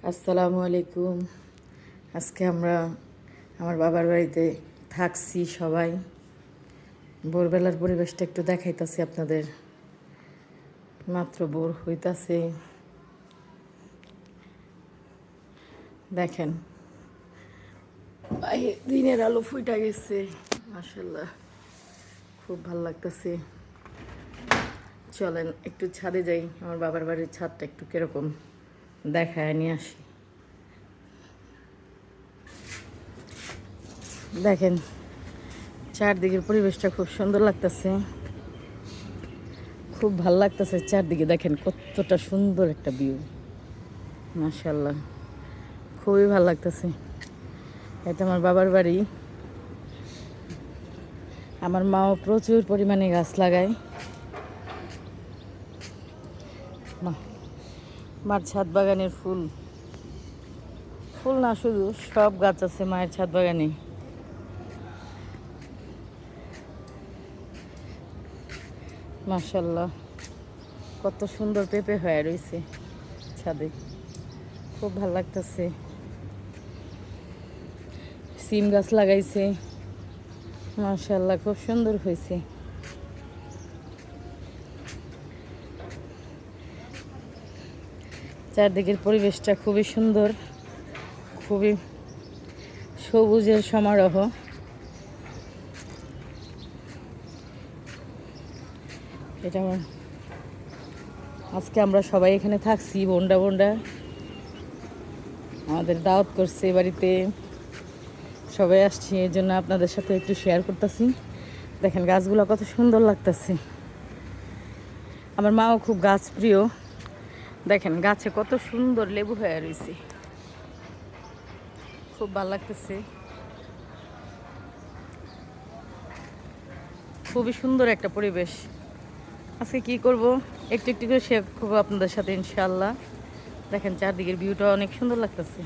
আসসালামু আলাইকুম। আজকে আমরা আমার বাবার বাড়িতে থাকছি সবাই। ভোরবেলার পরিবেশটা একটু দেখাইতাছি আপনাদের। মাত্র ভোর হইতাছে, দেখেন দিনের আলো ফুইটা গেছে। মাশাল্লাহ, খুব ভালো লাগতেছে। চলেন একটু ছাদে যাই, আমার বাবার বাড়ির ছাদটা একটু কিরকম দেখায় নিয়ে আসি। দেখেন চারদিকের পরিবেশটা খুব সুন্দর লাগতেছে, খুব ভাল লাগতেছে। চারদিকে দেখেন কতটা সুন্দর একটা ভিউ, মাশাল্লাহ, খুবই ভাল লাগতেছে। এটা আমার বাবার বাড়ি। আমার মাও প্রচুর পরিমাণে গাছ লাগায়। মার ছাদ বাগানের ফুল ফুল না, শুধু সব গাছ আছে মায়ের ছাদ বাগানে। মাশাল্লাহ, কত সুন্দর পেঁপে হয়ে রয়েছে ছাদে, খুব ভাল লাগতেছে। সিম গাছ লাগাইছে, মাশাল্লাহ, খুব সুন্দর হয়েছে। চারদিকের পরিবেশটা খুবই সুন্দর, খুবই সবুজের সমারোহ। এটা আজকে আমরা সবাই এখানে থাকছি, বোনডা বোনডা আমাদের দাওয়াত করছে বাড়িতে, সবাই আসছে, এই জন্য আপনাদের সাথে একটু শেয়ার করতেছি। দেখেন গাছগুলো কত সুন্দর লাগতেছে। আমার মাও খুব গাছ প্রিয়। দেখেন গাছে কত সুন্দর লেবু হয়ে রয়েছে, খুব ভালো লাগতেছে। খুবই সুন্দর একটা পরিবেশ। আজকে কি করব একটু একটু করে শেয়ার করবো আপনাদের সাথে ইনশাআল্লাহ। দেখেন চারদিকের ভিউটা অনেক সুন্দর লাগতেছে।